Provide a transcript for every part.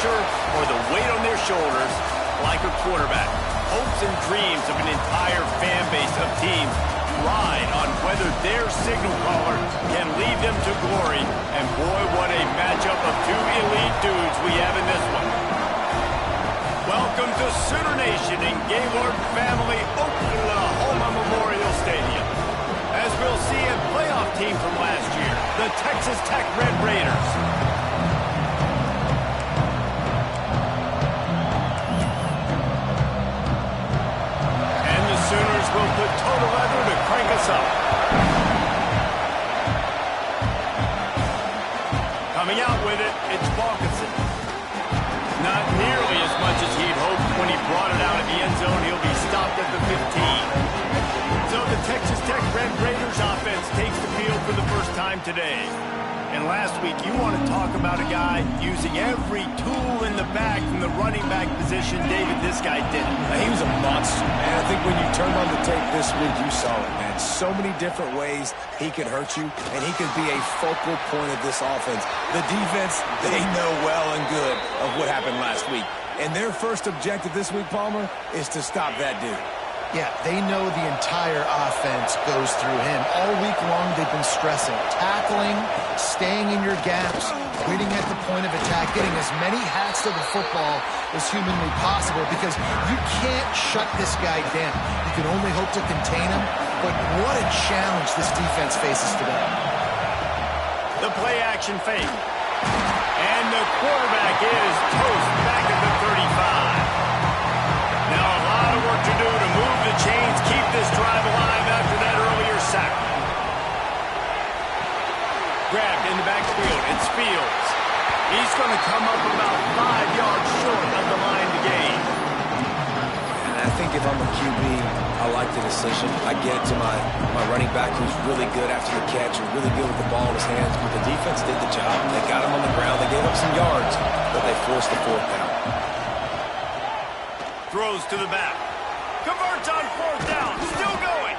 pressure or the weight on their shoulders like a quarterback. Hopes and dreams of an entire fan base of teams ride on whether their signal caller can lead them to glory. And boy, what a matchup of two elite dudes we have in this one. Welcome to Sooner Nation in Gaylord Family Oklahoma Memorial Stadium. As we'll see a playoff team from last year, the Texas Tech Red Raiders. And the Sooners will put total leather to crank us up. Coming out with it, it's Balkinson. Not nearly as much as he'd hoped when he brought it out of the end zone. He'll be stopped at the 15. So the Texas Tech Red Raiders offense takes the field for the first time today. And last week, you want to talk about a guy using every tool in the bag from the running back position. David, this guy did it. He was a monster, man. I think when you turned on the tape this week, you saw it, man. So many different ways he could hurt you, and he could be a focal point of this offense. The defense, they know well and good of what happened last week. And their first objective this week, Palmer, is to stop that dude. Yeah, they know the entire offense goes through him. All week long, they've been stressing. Tackling, staying in your gaps, waiting at the point of attack, getting as many hats to the football as humanly possible because you can't shut this guy down. You can only hope to contain him, but what a challenge this defense faces today. The play action fake. And the quarterback is toast back at the 35. Now a lot of work to do to move the chains, keep this drive alive after that earlier sack. Grabbed in the backfield, it's Fields. He's going to come up about 5 yards short of the line to gain. And I think if I'm a QB, I like the decision. I get it to my running back who's really good after the catch and really good with the ball in his hands. But the defense did the job. They got him on the ground. They gave up some yards, but they forced the fourth down. Throws to the back. Converts on fourth down. Still going.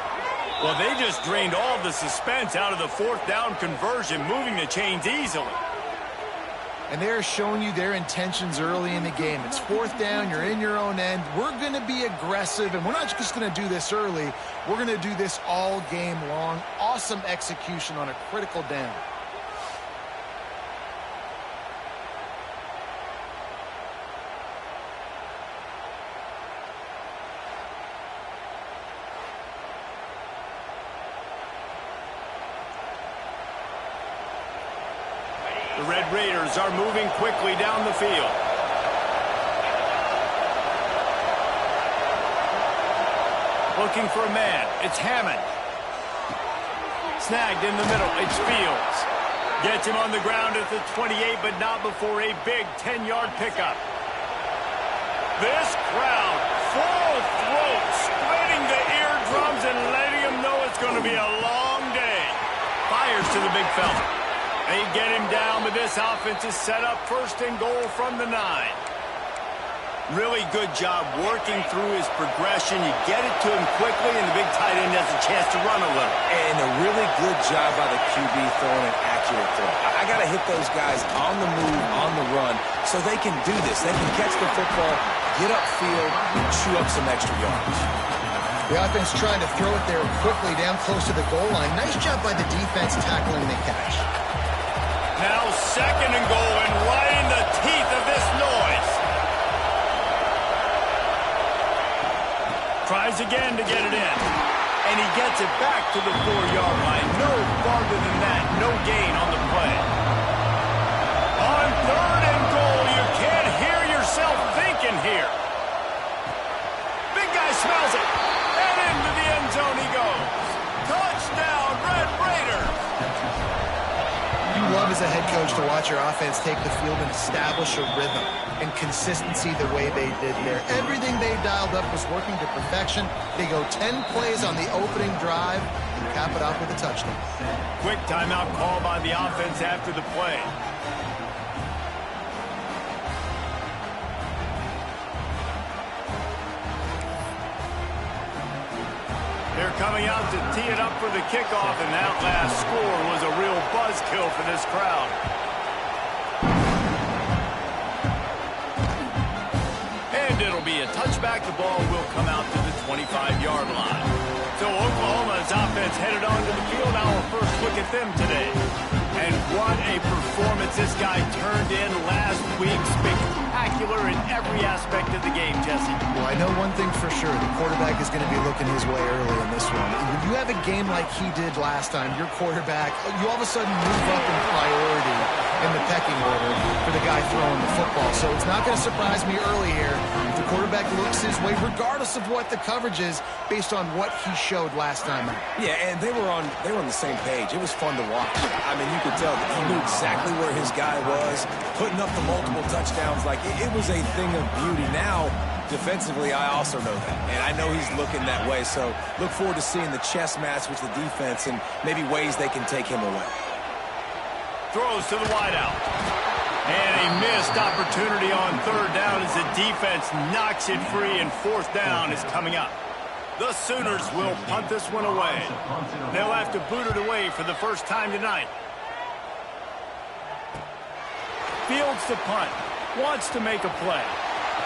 Well, they just drained all the suspense out of the fourth down conversion, moving the chains easily. And they're showing you their intentions early in the game. It's fourth down. You're in your own end. We're going to be aggressive, and we're not just going to do this early. We're going to do this all game long. Awesome execution on a critical down. The Red Raiders are moving quickly down the field. Looking for a man. It's Hammond. Snagged in the middle. It's Fields. Gets him on the ground at the 28, but not before a big 10-yard pickup. This crowd, full throat, splitting the eardrums and letting him know it's going to be a long day. Fires to the big fella. They get him down, but this offense is set up first and goal from the 9. Really good job working through his progression. You get it to him quickly, and the big tight end has a chance to run a little. And a really good job by the QB throwing an accurate throw. I got to hit those guys on the move, on the run, so they can do this. They can catch the football, get upfield, and chew up some extra yards. The offense trying to throw it there quickly down close to the goal line. Nice job by the defense tackling the catch. Now second and goal, and right in the teeth of this noise. Tries again to get it in. And he gets it back to the 4-yard line. No farther than that. No gain on the play. On third and goal, you can't hear yourself thinking here. Big guy smells it. And into the end zone he goes. Touchdown, Red Raiders. You love as a head coach to watch your offense take the field and establish a rhythm and consistency the way they did there. Everything they dialed up was working to perfection. They go 10 plays on the opening drive and cap it off with a touchdown. Quick timeout call by the offense after the play. They're coming out to tee it up for the kickoff, and that last score was a real buzzkill for this crowd. the ball will come out to the 25-yard line. So Oklahoma's offense headed onto the field. Our first look at them today. And what a performance this guy turned in last week. Spectacular in every aspect of the game, Jesse. Well, I know one thing for sure. The quarterback is going to be looking his way early in this one. When you have a game like he did last time, your quarterback, you all of a sudden move up in priority in the pecking order for the guy throwing the football. So it's not going to surprise me early here if the quarterback looks his way, regardless of what the coverage is, based on what he showed last time out. Yeah, and they were on the same page. It was fun to watch. I mean, you could tell that he knew exactly where his guy was, putting up the multiple touchdowns. Like, it was a thing of beauty. Now, defensively, I also know that, and I know he's looking that way. So look forward to seeing the chess match with the defense and maybe ways they can take him away. Throws to the wideout. And a missed opportunity on third down as the defense knocks it free, and fourth down is coming up. The Sooners will punt this one away. They'll have to boot it away for the first time tonight. Fields the punt. Wants to make a play.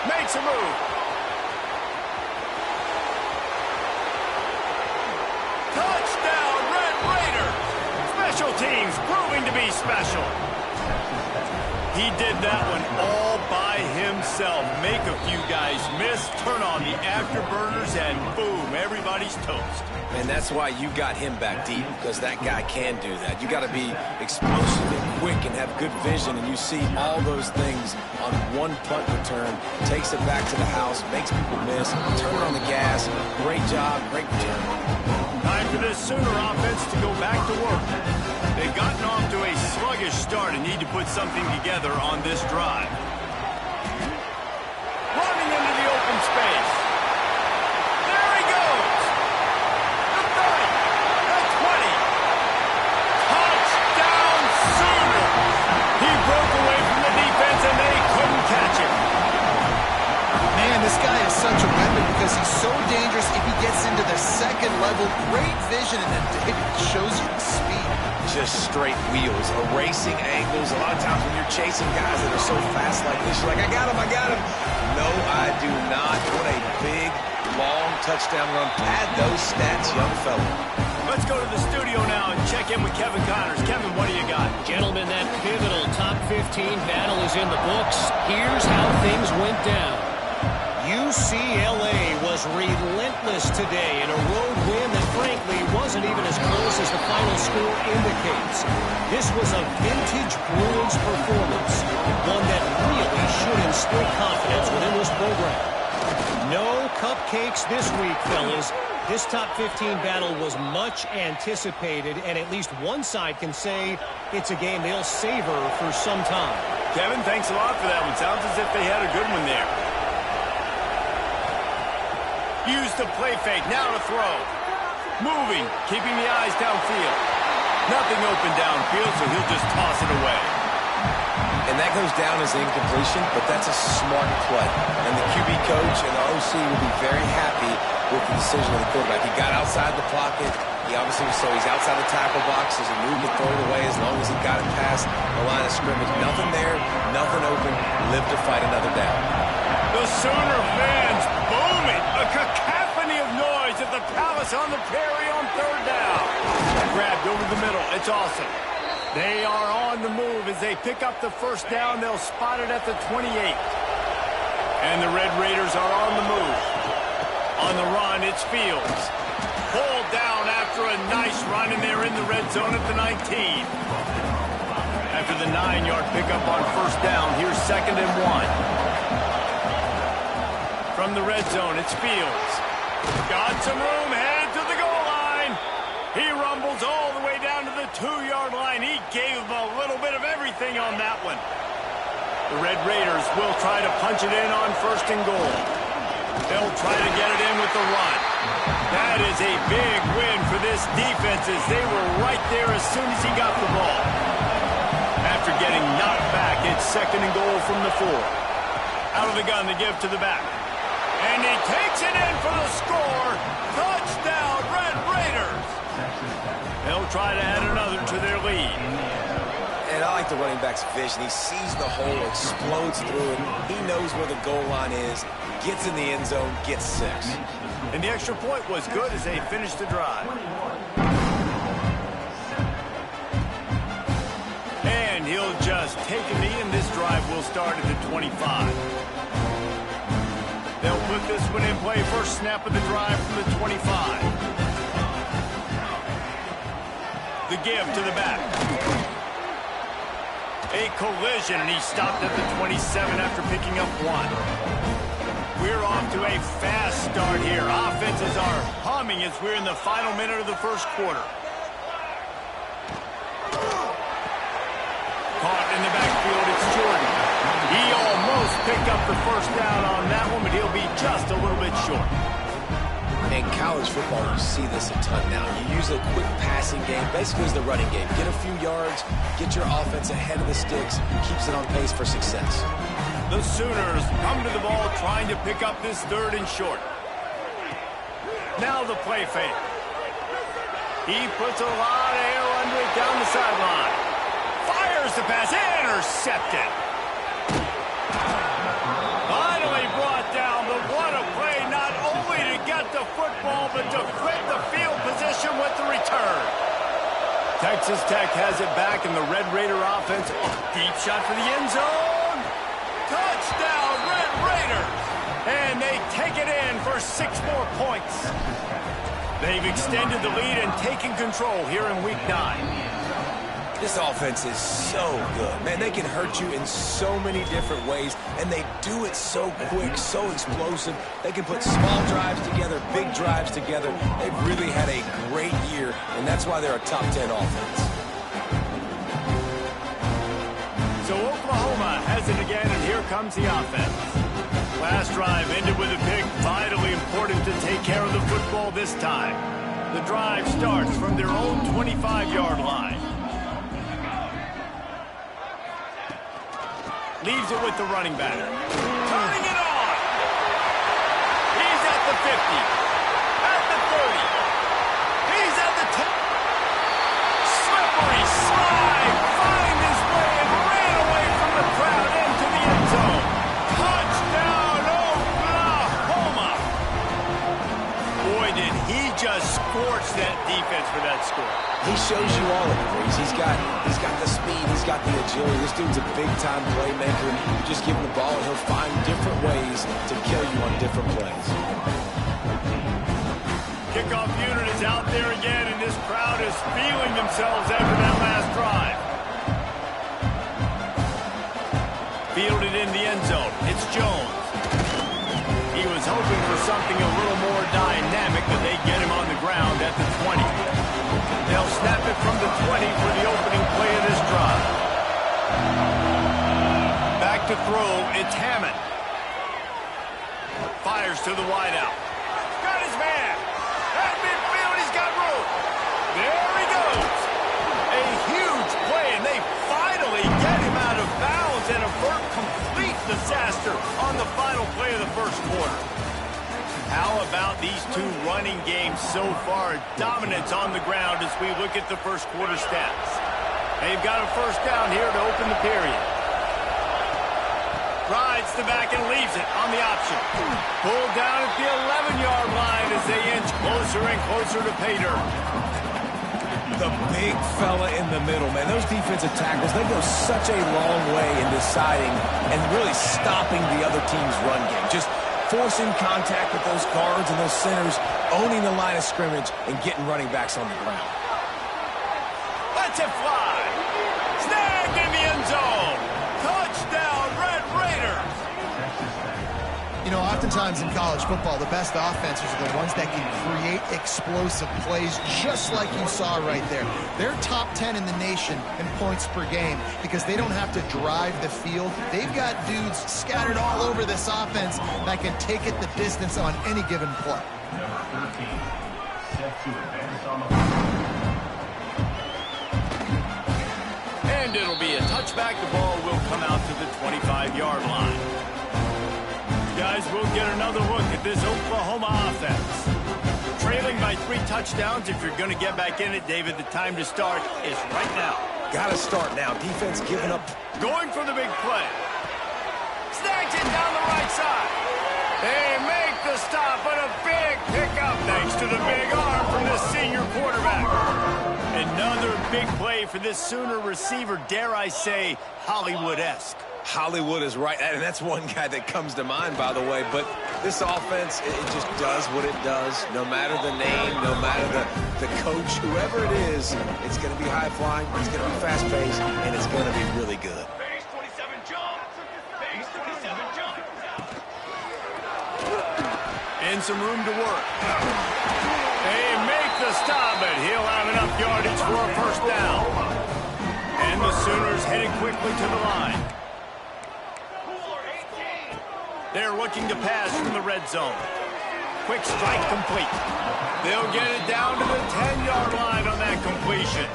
Makes a move. Touchdown, Red Raiders! Special teams proving to be special. He did that one all by himself. Make a few guys miss, turn on the afterburners, and boom, everybody's toast. And that's why you got him back deep, because that guy can do that. You got to be explosive and quick and have good vision, and you see all those things on one punt return. Takes it back to the house, makes people miss, turn on the gas. Great job, great return. Time for this Sooner offense to go back to work. They've gotten off to a sluggish start and need to put something together on this drive. Running into the open space. There he goes. The 30, the 20. Touchdown Sooners. He broke away from the defense and they couldn't catch him. Man, this guy is such a weapon because he's so dangerous if he gets into the second level. Great vision, and then David shows you the speed. Just straight wheels, erasing angles. A lot of times when you're chasing guys that are so fast like this, you're like, I got him. No, I do not. What a big, long touchdown run. Pad those stats, young fella. Let's go to the studio now and check in with Kevin Connors. Kevin, what do you got? Gentlemen, that pivotal top 15 battle is in the books. Here's how things went down. UCLA was relentless today in a road win that frankly wasn't even as close as the final score indicates. This was a vintage Bruins performance, one that really should instill confidence within this program. No cupcakes this week, fellas. This top 15 battle was much anticipated, and at least one side can say it's a game they'll savor for some time. Kevin, thanks a lot for that one. Sounds as if they had a good one there. Use the play fake, now to throw. Moving, keeping the eyes downfield. Nothing open downfield, so he'll just toss it away. And that goes down as incompletion, but that's a smart play. And the QB coach and the OC will be very happy with the decision of the quarterback. He got outside the pocket. He obviously was so he's outside the tackle box. As he moved to throw it away as long as he got it past the line of scrimmage. Nothing there, nothing open. Live to fight another down. The Sooner fans booming. A cacophony of noise at the Palace on the Prairie on third down. Grabbed over the middle. It's awesome. They are on the move as they pick up the first down. They'll spot it at the 28. And the Red Raiders are on the move. On the run, it's Fields. Pulled down after a nice run, and they're in the red zone at the 19. After the 9-yard pickup on first down, here's 2nd and 1. From the red zone, it's Fields. Got some room, headed to the goal line. He rumbles all the way down to the 2-yard line. He gave him a little bit of everything on that one. The Red Raiders will try to punch it in on 1st and goal. They'll try to get it in with the run. That is a big win for this defense as they were right there as soon as he got the ball. After getting knocked back, it's 2nd and goal from the 4. Out of the gun to give to the back. And he takes it in for the score. Touchdown, Red Raiders. They'll try to add another to their lead. Man, I like the running back's vision. He sees the hole, explodes through it. He knows where the goal line is, gets in the end zone, gets 6. And the extra point was good as they finished the drive. And he'll just take a knee, and this drive will start at the 25. They'll put this one in play. First snap of the drive from the 25. The give to the back. A collision, and he stopped at the 27 after picking up 1. We're off to a fast start here. Offenses are humming as we're in the final minute of the first quarter. Caught in the backfield, it's Jordan. He almost picked up the first down on that one, but he'll be just a little bit short. In college football, you see this a ton now. You use a quick passing game, basically as the running game. Get a few yards, get your offense ahead of the sticks, keeps it on pace for success. The Sooners come to the ball trying to pick up this 3rd and short. Now the play fake. He puts a lot of air under it down the sideline. Fires the pass, intercepted. Finally brought down, but what a play, not only to get the football, but to flip the field position with the return. Texas Tech has it back in the Red Raider offense. Deep shot for the end zone. Touchdown, Red Raiders. And they take it in for 6 more points. They've extended the lead and taken control here in Week 9. This offense is so good. Man, they can hurt you in so many different ways, and they do it so quick, so explosive. They can put small drives together, big drives together. They've really had a great year, and that's why they're a top 10 offense. So Oklahoma has it again, and here comes the offense. Last drive ended with a pick. Vitally important to take care of the football this time. The drive starts from their own 25-yard line. Leaves it with the running back. Turning it on. He's at the 50. At the 30. He's at the 10. Slippery slide. Find his way and ran away from the crowd into the end zone. Touchdown, Oklahoma. Boy, did he just scorch that defense for that score. He shows you all of it, Breeze. He's got the speed, he's got the agility. This dude's a big-time playmaker. You just give him the ball, and he'll find different ways to kill you on different plays. Kickoff unit is out there again, and this crowd is feeling themselves after that last drive. Fielded in the end zone. It's Jones. He was hoping for something a little more dynamic, but they get him on the ground at the 20. They'll snap it from the 20 for the opening play of this drive. Back to throw, it's Hammond. Fires to the wideout. Got his man. At midfield, he's got room. There he goes. A huge play, and they finally get him out of bounds and avert complete disaster on the final play of the first quarter. How about these two running games so far? Dominance on the ground as we look at the first quarter stats. They've got a first down here to open the period. Rides the back and leaves it on the option. Pulled down at the 11-yard line as they inch closer and closer to pay dirt. The big fella in the middle, man. Those defensive tackles, they go such a long way in deciding and really stopping the other team's run game. Just forcing contact with those guards and those centers, owning the line of scrimmage, and getting running backs on the ground. Lets it fly. Snagged in the end zone. Touchdown, Red Raiders. You know, oftentimes in college football, the best offenses are the ones that can create explosive plays, just like you saw right there. They're top 10 in the nation in points per game because they don't have to drive the field. They've got dudes scattered all over this offense that can take it the distance on any given play. And it'll be a touchback. The ball will come out to the 25-yard line. Guys, we'll get another look at this Oklahoma offense. Trailing by 3 touchdowns. If you're going to get back in it, David, the time to start is right now. Got to start now. Defense giving up. Going for the big play. Snags it down the right side. They make the stop, but a big pickup thanks to the big arm from the senior quarterback. Another big play for this Sooner receiver, dare I say, Hollywood-esque. Hollywood is right, and that's one guy that comes to mind, by the way. But this offense, it just does what it does. No matter the name, no matter the coach, whoever it is, it's going to be high-flying, it's going to be fast-paced, and it's going to be really good. Base 27 jump. Base 27 jump. And some room to work. They make the stop, but he'll have enough yardage for a first down. And the Sooners headed quickly to the line. They're looking to pass from the red zone. Quick strike complete. They'll get it down to the 10-yard line on that completion.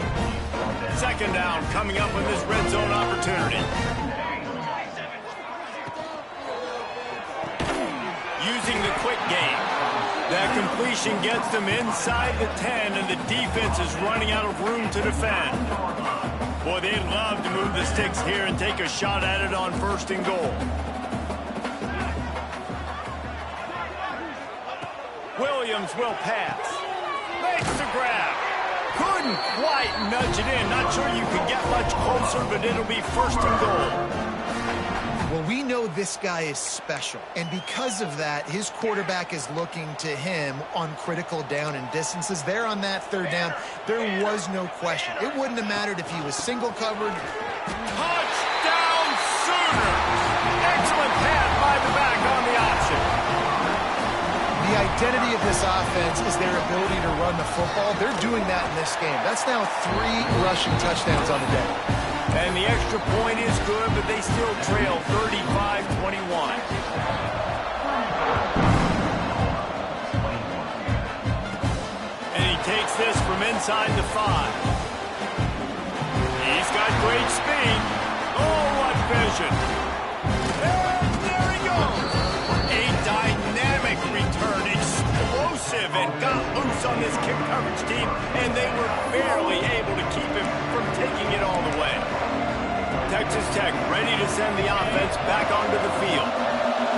Second down coming up with this red zone opportunity. Using the quick game. That completion gets them inside the 10, and the defense is running out of room to defend. Boy, they'd love to move the sticks here and take a shot at it on first and goal. Williams will pass. Makes the grab. Couldn't quite nudge it in. Not sure you can get much closer, but it'll be first and goal. Well, we know this guy is special, and because of that, his quarterback is looking to him on critical down and distances. There on that third down, there was no question. It wouldn't have mattered if he was single covered. Touchdown Sooners! Excellent pass by the back on the option. The identity of this offense is their ability to run the football. They're doing that in this game. That's now 3 rushing touchdowns on the day. And the extra point is good, but they still trail 35-21. And he takes this from inside the 5. He's got great speed. Oh, what vision. And there he goes. A dynamic return, explosive, and got loose on this kick coverage team, and they were barely able to keep him from taking it all the way. Texas Tech ready to send the offense back onto the field.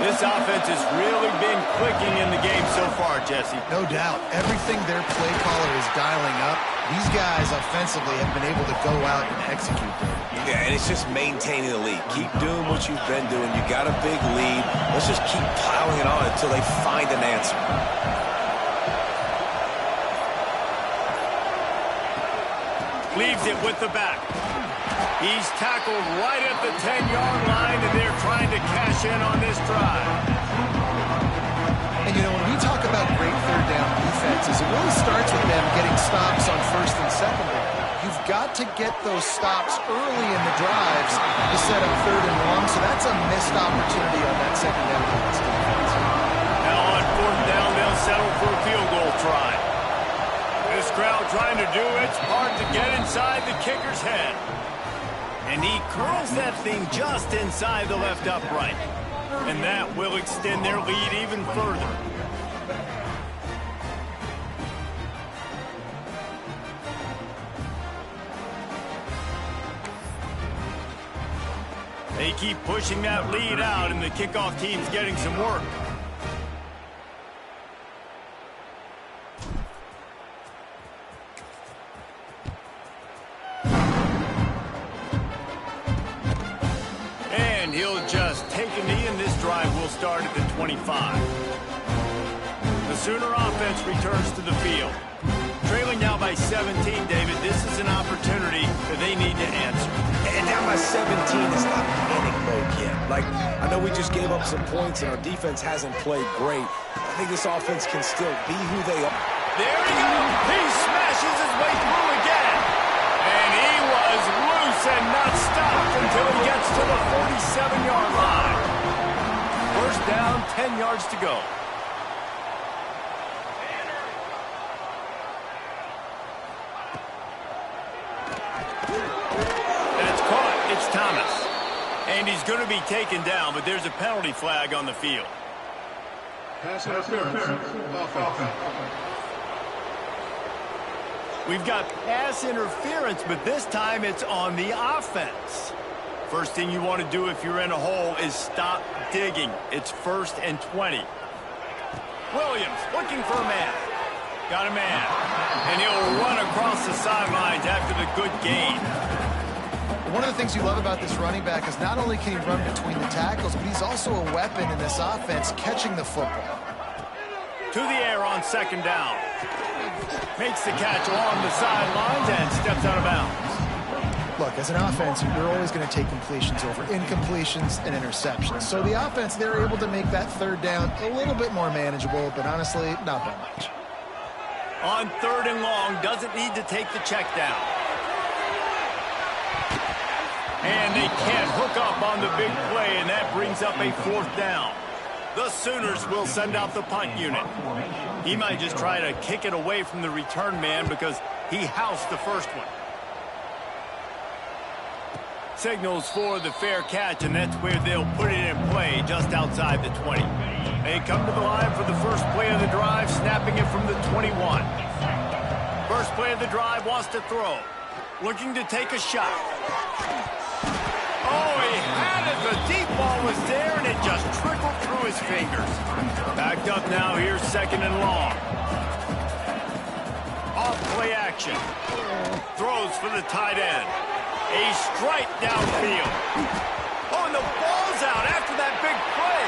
This offense has really been clicking in the game so far, Jesse. No doubt. Everything their play caller is dialing up, these guys offensively have been able to go out and execute them. Yeah, and it's just maintaining the lead. Keep doing what you've been doing. You got a big lead. Let's just keep piling it on until they find an answer. Leaves it with the back. He's tackled right at the 10-yard line, and they're trying to cash in on this drive. And, you know, when we talk about great third down defenses, it really starts with them getting stops on first and second down. You've got to get those stops early in the drives to set up third and long, so that's a missed opportunity on that second down defense. Now on fourth down, they'll settle for a field goal try. This crowd trying to do its part to get inside the kicker's head. And he curls that thing just inside the left upright. And that will extend their lead even further. They keep pushing that lead out, and the kickoff team's getting some work. And he'll just take a knee, and this drive will start at the 25. The Sooner offense returns to the field. Trailing now by 17, David, this is an opportunity that they need to answer. And down by 17 is not panic mode yet. Like, I know we just gave up some points and our defense hasn't played great. I think this offense can still be who they are. There he goes. He smashes his way through again. And he was loose and not stopped until he gets to the 47-yard line. First down, 10 yards to go. It's Thomas. And he's going to be taken down, but there's a penalty flag on the field. Pass interference. Offense. We've got pass interference, but this time it's on the offense. First thing you want to do if you're in a hole is stop digging. It's 1st and 20. Williams looking for a man. Got a man. And he'll run across the sidelines after the good gain. One of the things you love about this running back is not only can he run between the tackles, but he's also a weapon in this offense catching the football. To the air on 2nd down. Makes the catch along the sidelines and steps out of bounds. Look, as an offense, you're always going to take completions over incompletions and interceptions. So the offense, they're able to make that 3rd down a little bit more manageable, but honestly, not by much. On 3rd and long, doesn't need to take the check down. And they can't hook up on the big play, and that brings up a 4th down. The Sooners will send out the punt unit. He might just try to kick it away from the return man because he housed the first one. Signals for the fair catch, and that's where they'll put it in play, just outside the 20. They come to the line for the first play of the drive, snapping it from the 21. First play of the drive, wants to throw. Looking to take a shot. Oh, he had it. The deep ball was there, and it just trickled through his fingers. Backed up now. Here's 2nd and long. Off play action. Throws for the tight end. A strike downfield. Oh, and the ball's out after that big play.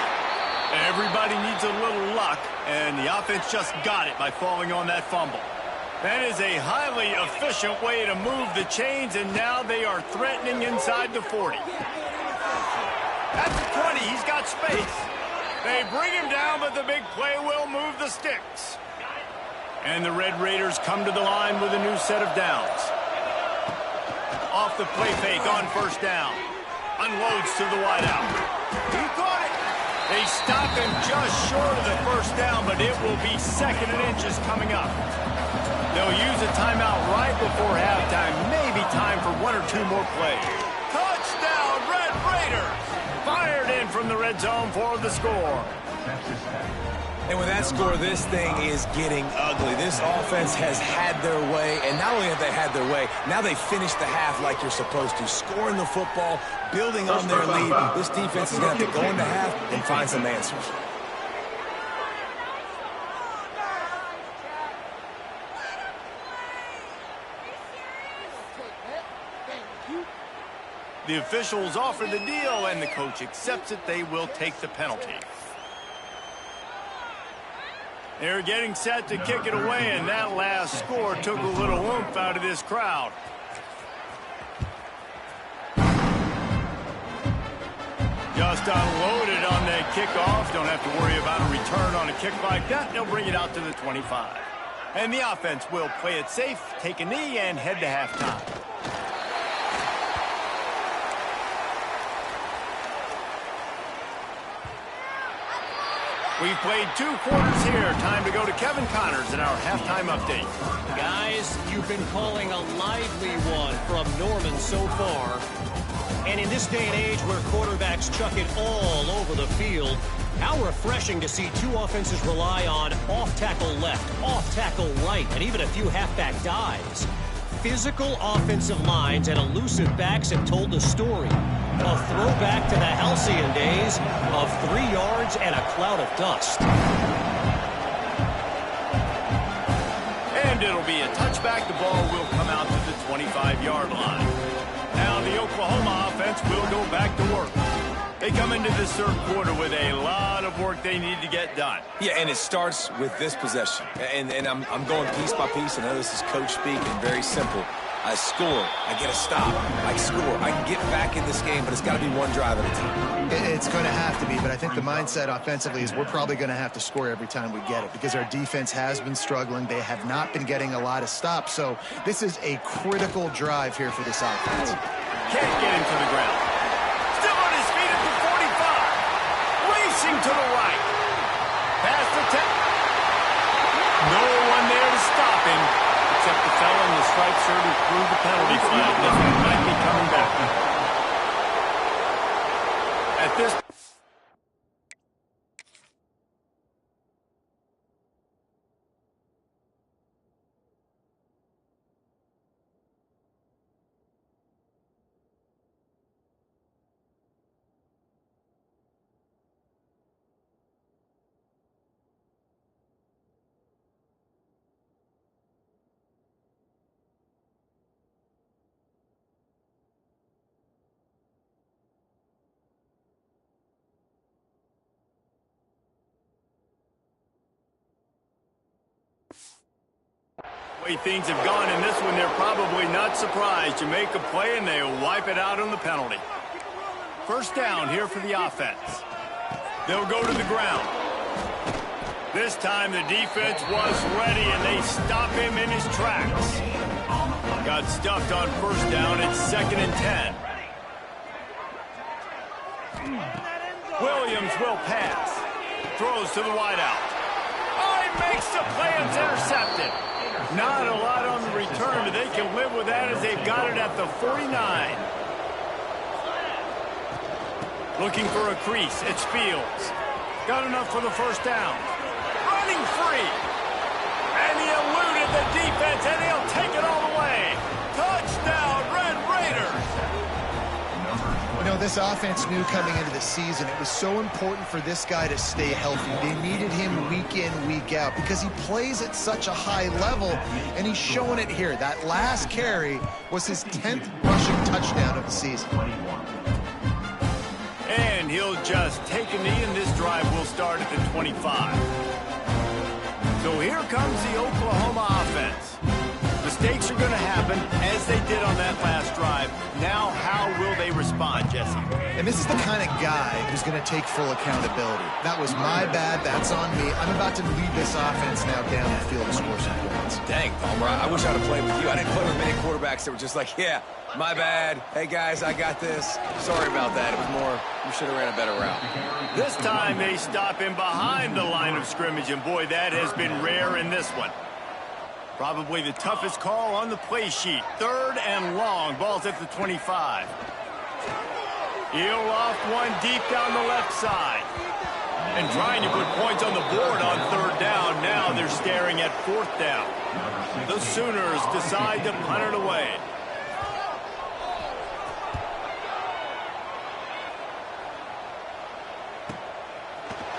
Everybody needs a little luck, and the offense just got it by falling on that fumble. That is a highly efficient way to move the chains, and now they are threatening inside the 40. At the 20, he's got space. They bring him down, but the big play will move the sticks. And the Red Raiders come to the line with a new set of downs. Off the play fake on 1st down. Unloads to the wideout. He caught it. They stop him just short of the 1st down, but it will be 2nd and inches coming up. They'll use a timeout right before halftime. Maybe time for 1 or 2 more plays. Touchdown, Red Raiders! Fired in from the red zone for the score. And with that score, this thing is getting ugly. This offense has had their way, and not only have they had their way, now they finish the half like you're supposed to, scoring the football, building on their lead. This defense is going to have to go into half and find some answers. The officials offer the deal, and the coach accepts it. They will take the penalty. They're getting set to kick it away, and that last score took a little oomph out of this crowd. Just unloaded on that kickoff. Don't have to worry about a return on a kick like that. They'll bring it out to the 25. And the offense will play it safe, take a knee, and head to halftime. We've played 2 quarters here. Time to go to Kevin Connors in our halftime update. Guys, you've been calling a lively one from Norman so far. And in this day and age where quarterbacks chuck it all over the field, how refreshing to see 2 offenses rely on off-tackle left, off-tackle right, and even a few halfback dives. Physical offensive lines and elusive backs have told the story. A throwback to the halcyon days of 3 yards and a cloud of dust. And it'll be a touchback. The ball will come out to the 25-yard line. Now the Oklahoma offense will go back to work. They come into this 3rd quarter with a lot of work they need to get done. Yeah, and it starts with this possession. And I'm going piece by piece. I know this is coach speak and very simple. I score, I get a stop, I score. I can get back in this game, but it's got to be one drive at a time. It's going to have to be, but I think the mindset offensively is we're probably going to have to score every time we get it because our defense has been struggling. They have not been getting a lot of stops, so this is a critical drive here for this offense. Can't get him to the ground. Still on his feet at the 45. Racing to the right. Past the 10. No one there to stop him. Except the fellow in the striped shirt who threw the penalty flag. This one might be coming back. At this The way things have gone in this one, they're probably not surprised. You make a play and they wipe it out on the penalty. First down here for the offense. They'll go to the ground. This time the defense was ready and they stop him in his tracks. Got stuffed on first down. It's 2nd and 10. Williams will pass. Throws to the wideout. Oh, he makes the play. It's intercepted. Not a lot on the return, but they can live with that as they've got it at the 49. Looking for a crease. It's Fields. Got enough for the first down. Running free. And he eluded the defense, and he'll take it all the way. Touchdown, Red Raiders. You know, this offense knew coming into the season it was so important for this guy to stay healthy. They needed him week in, week out because he plays at such a high level, and he's showing it here. That last carry was his 10th rushing touchdown of the season. And he'll just take a knee, and this drive will start at the 25. So here comes the Oklahoma offense. Mistakes are going to happen, as they did on that last drive. Now, how will they respond, Jesse? And this is the kind of guy who's going to take full accountability. That was my bad. That's on me. I'm about to lead this offense now down the field and score some points. Dang, Palmer, I wish I'd have played with you. I didn't play with many quarterbacks that were just like, yeah, my bad. Hey, guys, I got this. Sorry about that. It was more, you should have ran a better route. This time they stop him behind the line of scrimmage, and boy, that has been rare in this one. Probably the toughest call on the play sheet. 3rd and long. Ball's at the 25. He'll loft one deep down the left side. And trying to put points on the board on 3rd down. Now they're staring at 4th down. The Sooners decide to punt it away.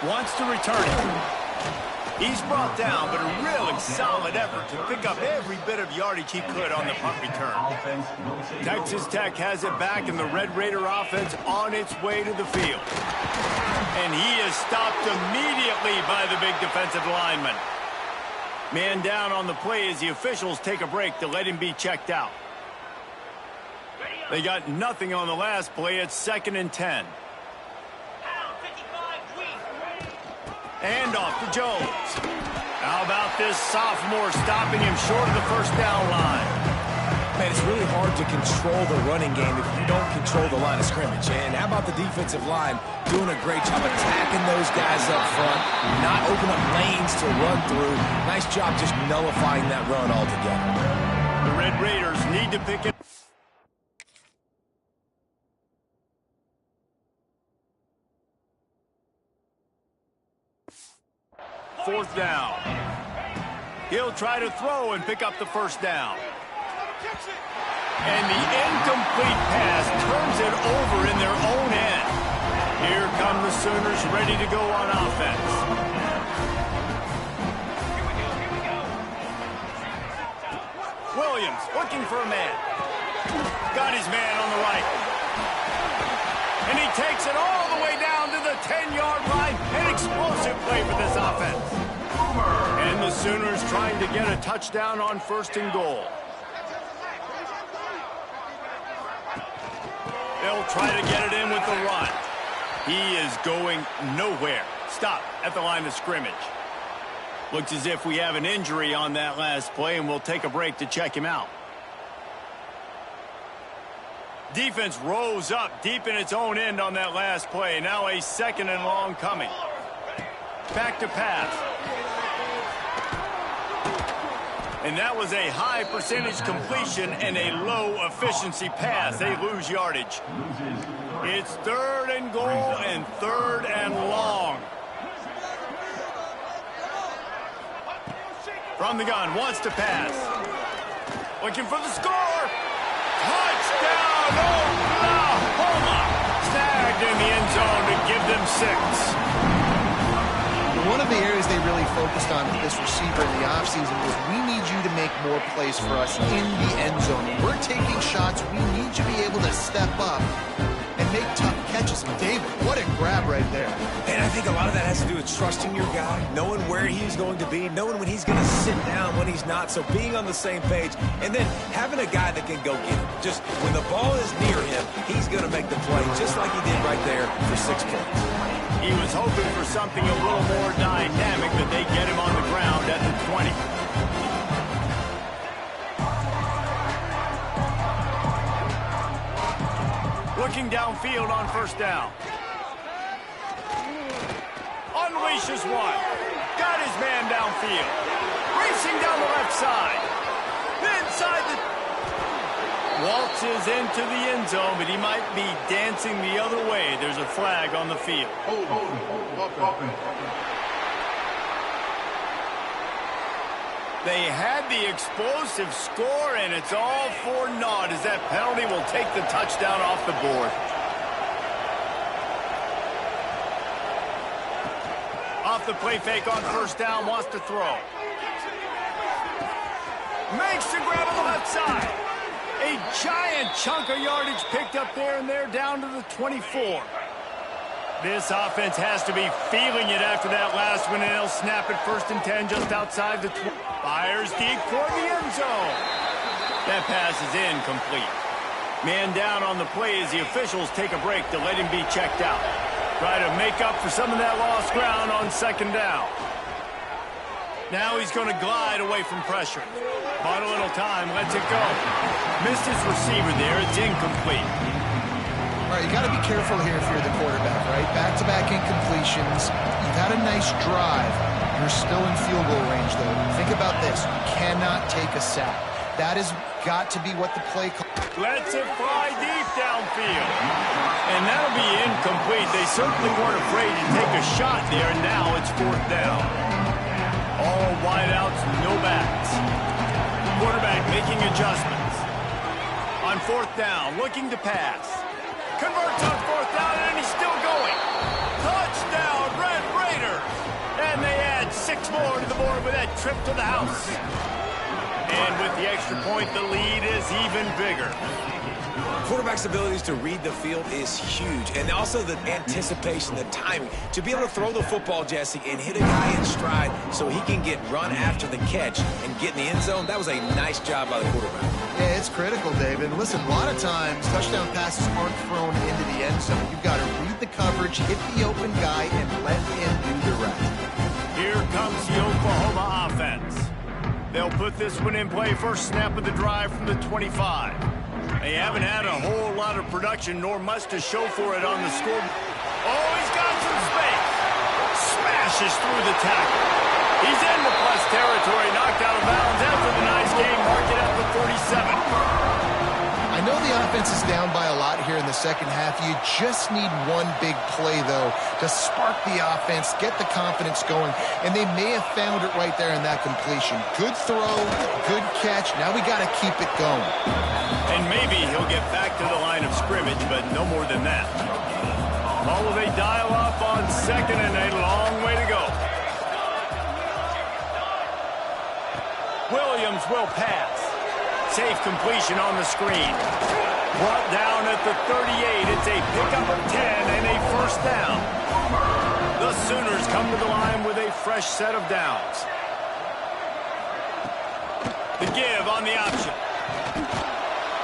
Wants to return it. He's brought down, but a really solid effort to pick up every bit of yardage he could on the punt return. Texas Tech has it back, and the Red Raider offense on its way to the field. And he is stopped immediately by the big defensive lineman. Man down on the play as the officials take a break to let him be checked out. They got nothing on the last play. It's 2nd and 10. And off to Jones. How about this sophomore stopping him short of the first down line? Man, it's really hard to control the running game if you don't control the line of scrimmage. And how about the defensive line doing a great job attacking those guys up front, not open up lanes to run through. Nice job just nullifying that run altogether. The Red Raiders need to pick it. 4th down. He'll try to throw and pick up the first down. And the incomplete pass turns it over in their own end. Here come the Sooners ready to go on offense. Williams looking for a man. Got his man on the right. And he takes it all the way down to the 10-yard line. An explosive play for this offense. And the Sooners trying to get a touchdown on 1st and goal. They'll try to get it in with the run. He is going nowhere. Stop at the line of scrimmage. Looks as if we have an injury on that last play, and we'll take a break to check him out. Defense rose up deep in its own end on that last play. Now a 2nd and long coming. Back to pass. And that was a high percentage completion and a low efficiency pass. They lose yardage. It's 3rd and goal and 3rd and long. From the gun, wants to pass. Looking for the score. Touchdown, Oklahoma! Snagged in the end zone to give them 6. One of the areas they really focused on with this receiver in the offseason was we need you to make more plays for us in the end zone. We're taking shots. We need you to be able to step up and make tough catches. catches him. David, what a grab right there. And I think a lot of that has to do with trusting your guy, knowing where he's going to be, knowing when he's going to sit down, when he's not. So being on the same page, and then having a guy that can go get it. Just when the ball is near him, he's going to make the play, just like he did right there for 6 points. He was hoping for something a little more dynamic, but they get him on the ground at the 20. Looking downfield on first down. Unleashes one. Got his man downfield. Racing down the left side. Inside the... Waltzes into the end zone, but he might be dancing the other way. There's a flag on the field. They had the explosive score, and it's all for naught as that penalty will take the touchdown off the board. Off the play fake on first down, wants to throw. Makes the grab on the left side. A giant chunk of yardage picked up there, and they're down to the 24. This offense has to be feeling it after that last one, and they'll snap it 1st and 10 just outside the 20. Fires deep toward the end zone. That pass is incomplete. Man down on the play as the officials take a break to let him be checked out. Try to make up for some of that lost ground on 2nd down. Now he's going to glide away from pressure. Bought a little time, lets it go. Missed his receiver there, it's incomplete. All right, you got to be careful here if you're the quarterback, right? Back-to-back incompletions. You've had a nice drive. You're still in field goal range, though. Think about this. You cannot take a sack. That has got to be what the play calls. Lets it fly deep downfield. And that'll be incomplete. They certainly weren't afraid to take a shot there. Now it's 4th down. All wideouts, no backs. Quarterback making adjustments. On 4th down, looking to pass. Converts on 4th down, and he's still going. Touchdown, Red Raiders. And they add 6 more to the board with that trip to the house. And with the extra point, the lead is even bigger. Quarterback's abilities to read the field is huge, and also the anticipation, the timing. To be able to throw the football, Jesse, and hit a guy in stride so he can get run after the catch and get in the end zone, that was a nice job by the quarterback. Yeah, it's critical, David. Listen, a lot of times, touchdown passes aren't thrown into the end zone. You've got to read the coverage, hit the open guy, and let him do the rest. Here comes the Oklahoma offense. They'll put this one in play. First snap of the drive from the 25. They haven't had a whole lot of production, nor much to show for it on the score. Oh, he's got some space. Smashes through the tackle. He's into plus territory, knocked out of bounds after the nice game, marked it at the 47. I know the offense is down by a lot here in the second half. You just need one big play, though, to spark the offense, get the confidence going, and they may have found it right there in that completion. Good throw, good catch. Now we got to keep it going. And maybe he'll get back to the line of scrimmage, but no more than that. Oh, will they dial up on 2nd and a long way to go. Williams will pass. Safe completion on the screen. Brought down at the 38. It's a pickup of 10 and a 1st down. The Sooners come to the line with a fresh set of downs. The give on the option.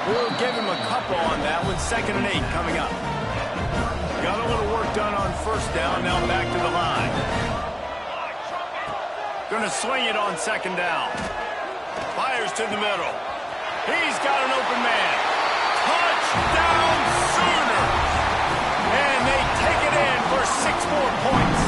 We'll give him a couple on that one. 2nd and 8 coming up. Got a little work done on 1st down. Now back to the line. Gonna swing it on 2nd down. Fires to the middle. He's got an open man. Touchdown Sooners! And they take it in for 6 more points.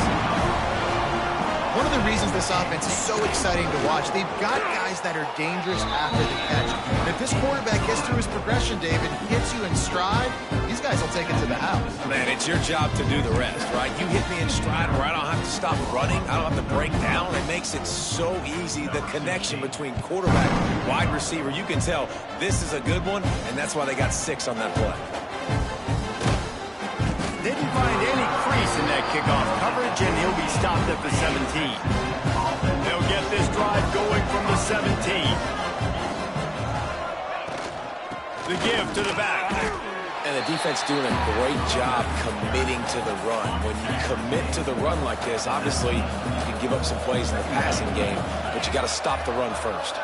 One of the reasons this offense is so exciting to watch, they've got guys that are dangerous after the catch. And if this quarterback gets through his progression, David, hits you in stride, these guys will take it to the house. Man, it's your job to do the rest, right? You hit me in stride where I don't have to stop running. I don't have to break down. It makes it so easy, the connection between quarterback and wide receiver. You can tell this is a good one, and that's why they got 6 on that play. Didn't find any crease in that kickoff coverage, and he'll be stopped at the 17. They'll get this drive going from the 17. The give to the back. And the defense doing a great job committing to the run. When you commit to the run like this, obviously you can give up some plays in the passing game, but you got to stop the run first.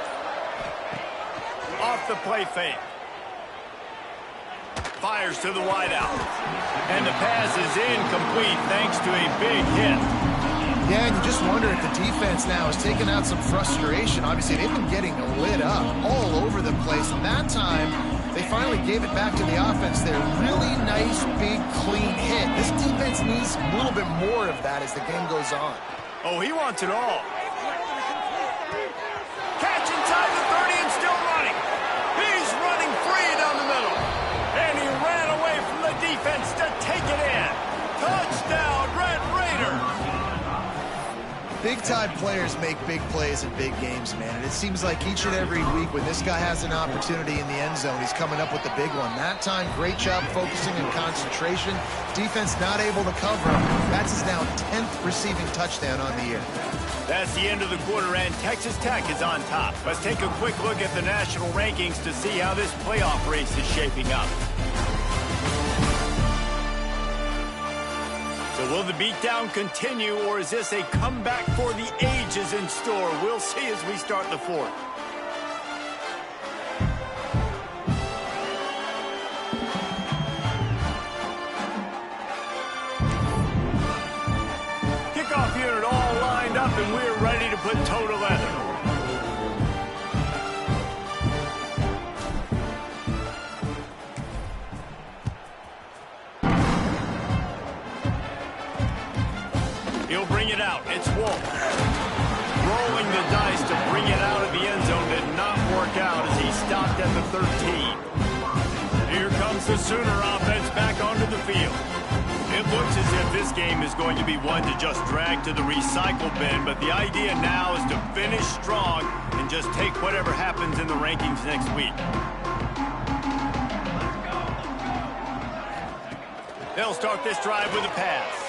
Off the play fake. Fires to the wideout. And the pass is incomplete thanks to a big hit. Yeah, and you just wonder if the defense now is taking out some frustration. Obviously, they've been getting lit up all over the place. And that time, they finally gave it back to the offense there. Really nice, big, clean hit. This defense needs a little bit more of that as the game goes on. Oh, he wants it all. Catch inside the 30 and still running. He's running free down the middle. And he ran away from the defense to take it in. Touchdown, Red Raiders. Big-time players make big plays in big games, man. And it seems like each and every week when this guy has an opportunity in the end zone, he's coming up with the big one. That time, great job focusing and concentration. Defense not able to cover him. That's his now 10th receiving touchdown on the year. That's the end of the quarter, and Texas Tech is on top. Let's take a quick look at the national rankings to see how this playoff race is shaping up. So will the beatdown continue, or is this a comeback for the ages in store? We'll see as we start the fourth. Kickoff unit all lined up, and we're ready to put toe to leather. He'll bring it out. It's Wolf. Rolling the dice to bring it out of the end zone did not work out as he stopped at the 13. Here comes the Sooner offense back onto the field. It looks as if this game is going to be one to just drag to the recycle bin, but the idea now is to finish strong and just take whatever happens in the rankings next week. They'll start this drive with a pass.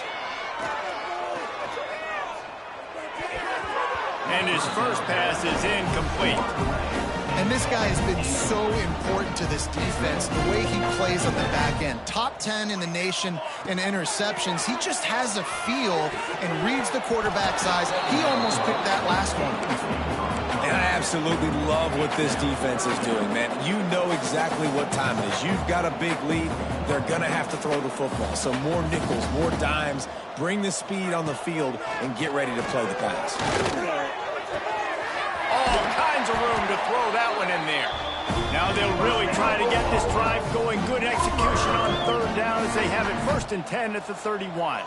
And his first pass is incomplete. And this guy has been so important to this defense, the way he plays on the back end. Top 10 in the nation in interceptions. He just has a feel and reads the quarterback's eyes. He almost picked that last one. And I absolutely love what this defense is doing, man. You know exactly what time it is. You've got a big lead. They're going to have to throw the football. So more nickels, more dimes. Bring the speed on the field and get ready to play the pass. All kinds of room to throw that one in there. Now they'll really try to get this drive going. Good execution on third down as they have it 1st and 10 at the 31.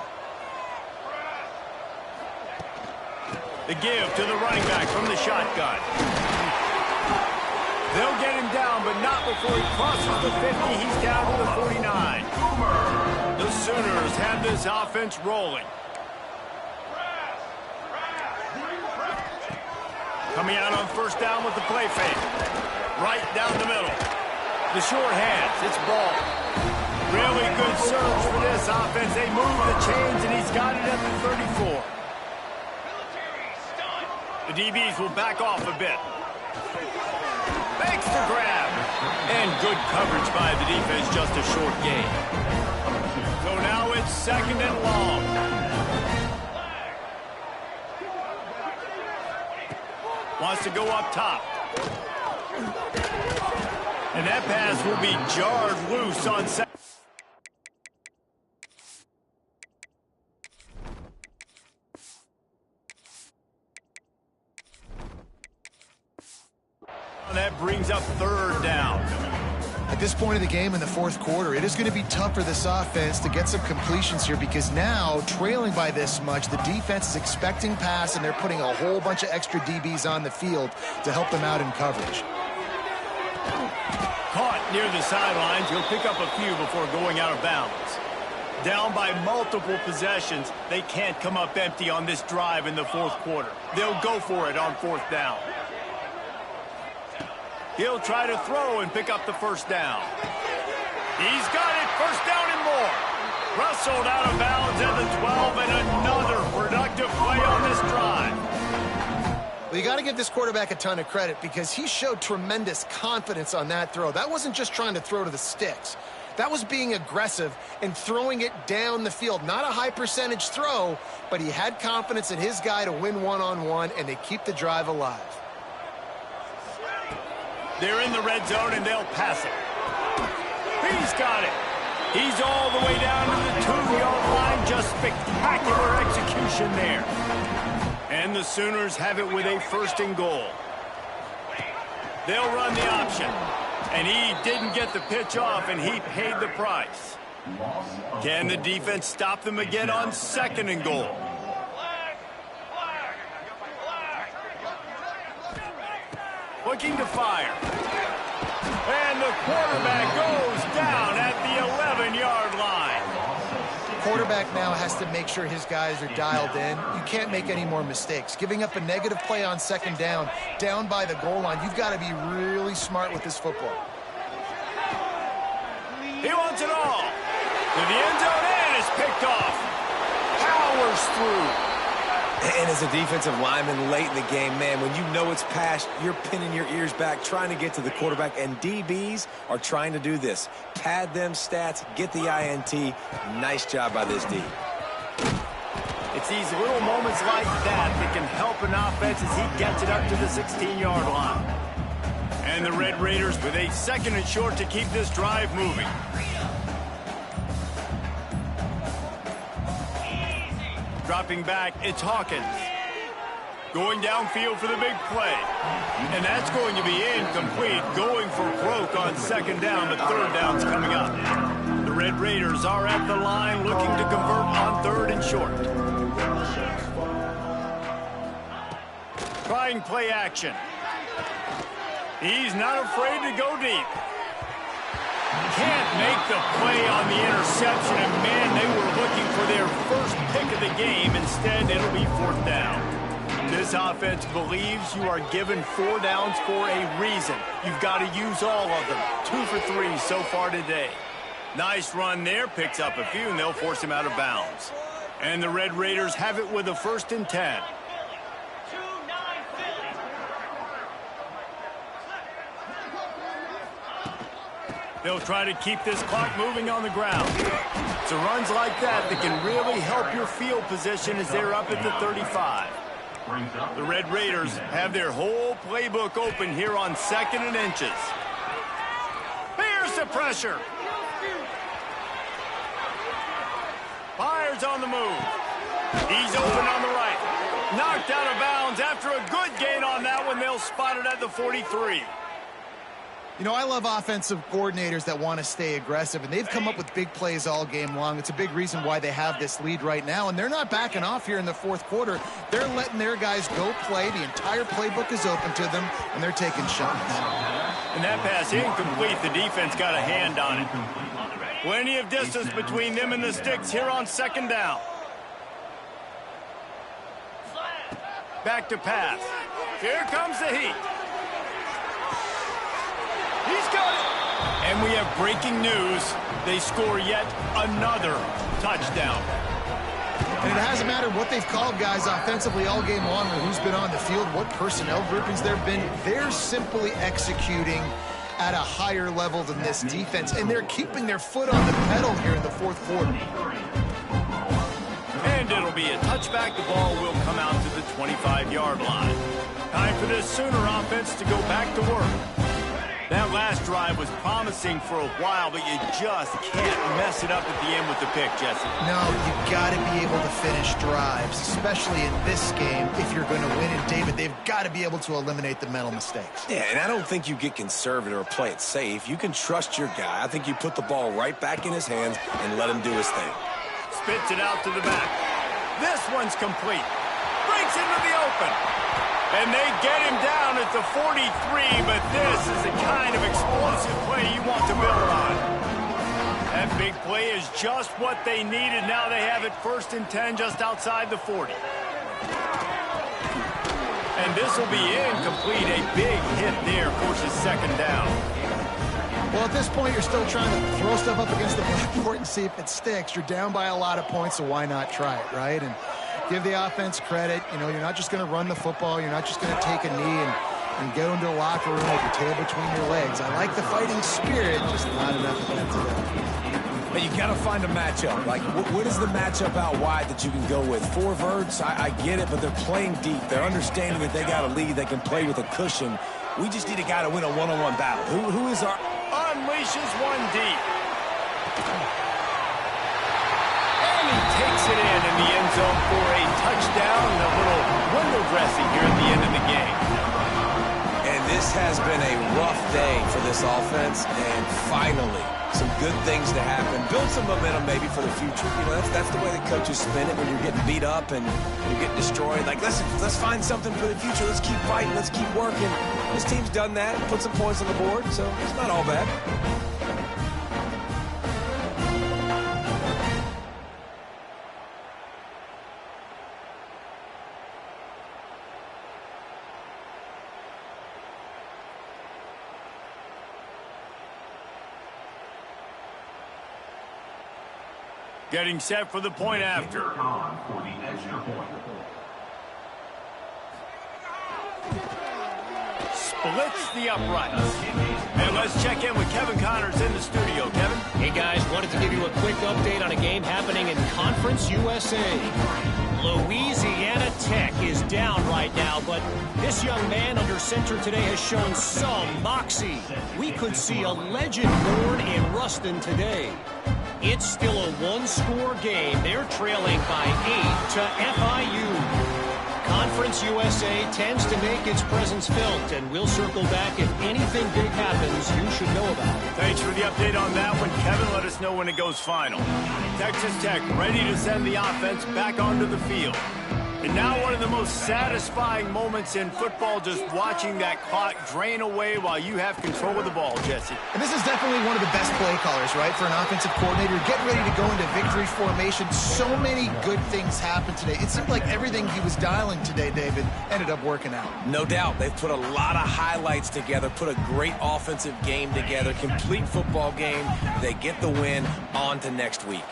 The give to the running back from the shotgun. They'll get him down, but not before he crosses the 50. He's down to the 49. The Sooners have this offense rolling. Coming out on 1st down with the play fake. Right down the middle. The short hands. It's ball. Really good surge for this offense. They move the chains, and he's got it at the 34. The DBs will back off a bit. Makes the grab. And good coverage by the defense, just a short gain. So now it's 2nd and long. Wants to go up top. And that pass will be jarred loose on second. That brings up 3rd down. At this point of the game in the 4th quarter, it is going to be tough for this offense to get some completions here because now, trailing by this much, the defense is expecting pass, and they're putting a whole bunch of extra DBs on the field to help them out in coverage. Caught near the sidelines. He'll pick up a few before going out of bounds. Down by multiple possessions, they can't come up empty on this drive in the 4th quarter. They'll go for it on 4th down. He'll try to throw and pick up the 1st down. He's got it, 1st down and more. Rustled out of bounds at the 12, and another productive play on this drive. Well, you got to give this quarterback a ton of credit because he showed tremendous confidence on that throw. That wasn't just trying to throw to the sticks. That was being aggressive and throwing it down the field. Not a high percentage throw, but he had confidence in his guy to win one-on-one, and they keep the drive alive. They're in the red zone, and they'll pass it. He's got it. He's all the way down to the 2-yard line. Just spectacular execution there. And the Sooners have it with a 1st and goal. They'll run the option. And he didn't get the pitch off, and he paid the price. Can the defense stop them again on 2nd and goal? Looking to fire. And the quarterback goes down at the 11-yard line. Quarterback now has to make sure his guys are dialed in. You can't make any more mistakes. Giving up a negative play on 2nd down by the goal line, you've got to be really smart with this football. He wants it all. To the end zone, and it's picked off. Powers through. And as a defensive lineman late in the game, man, when you know it's passed, you're pinning your ears back, trying to get to the quarterback, and DBs are trying to do this. Pad them stats, get the INT. Nice job by this D. It's these little moments like that can help an offense as he gets it up to the 16-yard line. And the Red Raiders with a 2nd and short to keep this drive moving. Dropping back, it's Hawkins. Going downfield for the big play. And that's going to be incomplete. Going for broke on 2nd down, but 3rd down's coming up. The Red Raiders are at the line looking to convert on 3rd and short. Trying play action. He's not afraid to go deep. Can't make the play on the interception, and man, they were looking for their 1st pick of the game. Instead, it'll be 4th down. This offense believes you are given 4 downs for a reason. You've got to use all of them. 2 for 3 so far today. Nice run there, picks up a few, and they'll force him out of bounds. And the Red Raiders have it with a 1st and 10. They'll try to keep this clock moving on the ground. It's runs like that can really help your field position as they're up at the 35. The Red Raiders have their whole playbook open here on 2nd and inches. Here's the pressure. Fires on the move. He's open on the right. Knocked out of bounds after a good gain on that one. They'll spot it at the 43. You know, I love offensive coordinators that want to stay aggressive, and they've come up with big plays all game long. It's a big reason why they have this lead right now, and they're not backing off here in the 4th quarter. They're letting their guys go play. The entire playbook is open to them, and they're taking shots. And that pass incomplete. The defense got a hand on it. Plenty of distance between them and the sticks here on 2nd down. Back to pass. Here comes the heat. He's got it. And we have breaking news. They score yet another touchdown. And it hasn't mattered what they've called guys offensively all game long or who's been on the field, what personnel groupings there have been. They're simply executing at a higher level than this defense, and they're keeping their foot on the pedal here in the 4th quarter. And it'll be a touchback. The ball will come out to the 25-yard line. Time for this Sooner offense to go back to work. That last drive was promising for a while, but you just can't mess it up at the end with the pick, Jesse. No, you've got to be able to finish drives, especially in this game. If you're going to win it, David, they've got to be able to eliminate the mental mistakes. Yeah, and I don't think you get conservative or play it safe. You can trust your guy. I think you put the ball right back in his hands and let him do his thing. Spits it out to the back. This one's complete. Breaks into the open. And they get him down at the 43, but this is the kind of explosive play you want to build on. That big play is just what they needed. Now they have it 1st and 10 just outside the 40. And this will be incomplete. A big hit there forces 2nd down. Well, at this point, you're still trying to throw stuff up against the blackboard and see if it sticks. You're down by a lot of points, so why not try it, right? And give the offense credit. You know, you're not just going to run the football. You're not just going to take a knee and go into the locker room with your tail between your legs. I like the fighting spirit, just not enough of that today. But you got to find a matchup. Like, what is the matchup out wide that you can go with? 4 verts, I get it, but they're playing deep. They're understanding that they got a lead. They can play with a cushion. We just need a guy to win a one-on-one battle. Who is our... Unleashes one deep. And he takes it in the end zone for a touchdown. A little window dressing here at the end of the game. And this has been a rough day for this offense, and finally, some good things to happen. Build some momentum maybe for the future. You know, that's the way the coaches spin it when you're getting beat up and you're getting destroyed. Like, listen, let's find something for the future. Let's keep fighting. Let's keep working. This team's done that, put some points on the board, so it's not all bad. Getting set for the point after. Splits the uprights. And let's check in with Kevin Connors in the studio. Kevin? Hey, guys, wanted to give you a quick update on a game happening in Conference USA. Louisiana Tech is down right now, but this young man under center today has shown some moxie. We could see a legend born in Ruston today. It's still a one-score game. They're trailing by 8 to FIU. Conference USA tends to make its presence felt, and we'll circle back if anything big happens you should know about. Thanks for the update on that one, Kevin. Let us know when it goes final. Texas Tech ready to send the offense back onto the field. And now one of the most satisfying moments in football, just watching that clock drain away while you have control of the ball, Jesse. And this is definitely one of the best play callers, right, for an offensive coordinator. Get ready to go into victory formation. So many good things happened today. It seemed like everything he was dialing today, David, ended up working out. No doubt. They've put a lot of highlights together, put a great offensive game together, complete football game. They get the win. On to next week.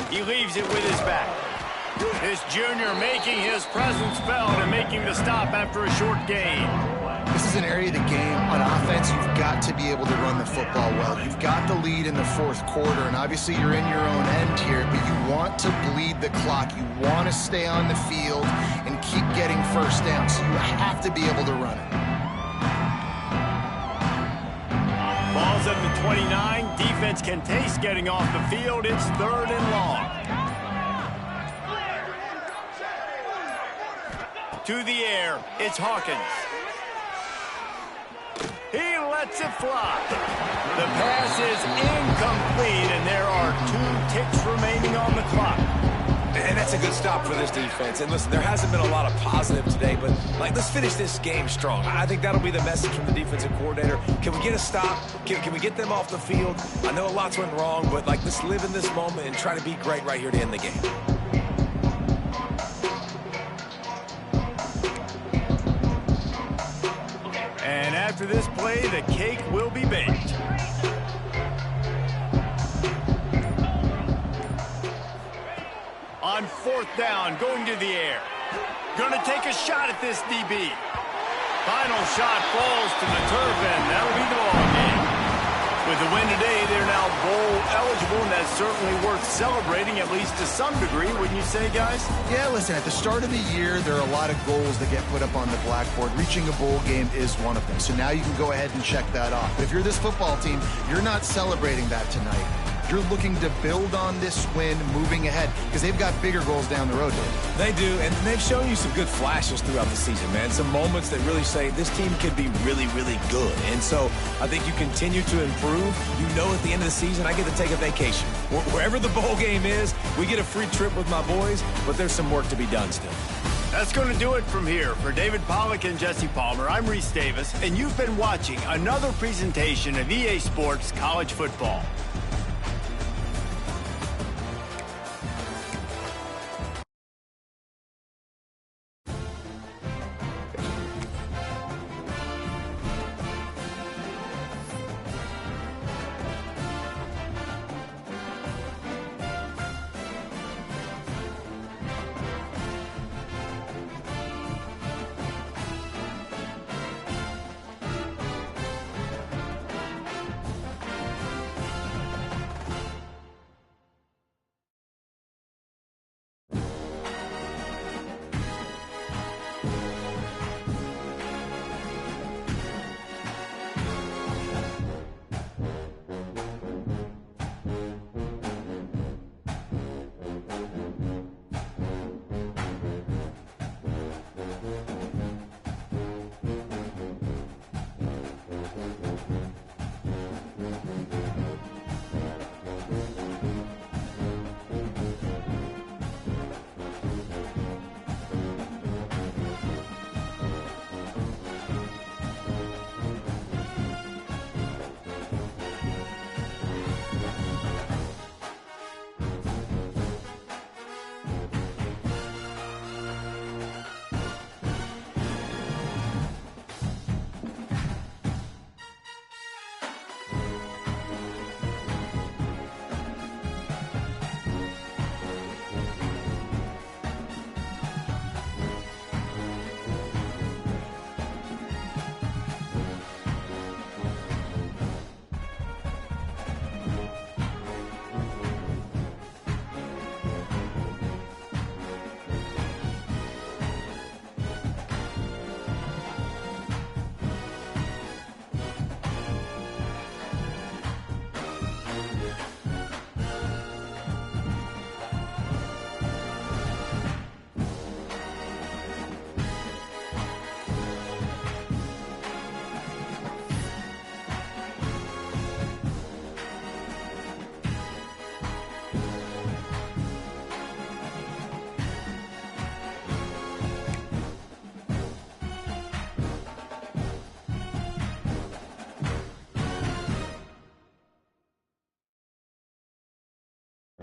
He leaves it with his back. This junior making his presence felt and making the stop after a short gain. This is an area of the game on offense you've got to be able to run the football well. You've got the lead in the fourth quarter, and obviously you're in your own end here, but you want to bleed the clock. You want to stay on the field and keep getting first down, so you have to be able to run it. Ball's at the 29. Defense can taste getting off the field. It's 3rd and long. To the air, it's Hawkins. He lets it fly. The pass is incomplete, and there are 2 ticks remaining on the clock. And that's a good stop for this defense. And listen, there hasn't been a lot of positive today, but let's finish this game strong. I think that'll be the message from the defensive coordinator. Can we get a stop? Can we get them off the field? I know lots went wrong, but let's live in this moment and try to be great right here to end the game. And after this play, the cake will be baked. On 4th down, going to the air. Gonna take a shot at this DB. Final shot falls to the turf, and that'll be the ball game. With the win today, they're now bowl eligible, and that's certainly worth celebrating, at least to some degree, wouldn't you say, guys? Yeah, listen, at the start of the year, there are a lot of goals that get put up on the blackboard. Reaching a bowl game is one of them. So now you can go ahead and check that off. But if you're this football team, you're not celebrating that tonight. You're looking to build on this win moving ahead because they've got bigger goals down the road, David. They do, and they've shown you some good flashes throughout the season, man. Some moments that really say this team could be really, really good. And so I think you continue to improve. You know at the end of the season, I get to take a vacation. Wherever the bowl game is, we get a free trip with my boys, but there's some work to be done still. That's going to do it from here. For David Pollack and Jesse Palmer, I'm Reese Davis, and you've been watching another presentation of EA Sports College Football.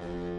you.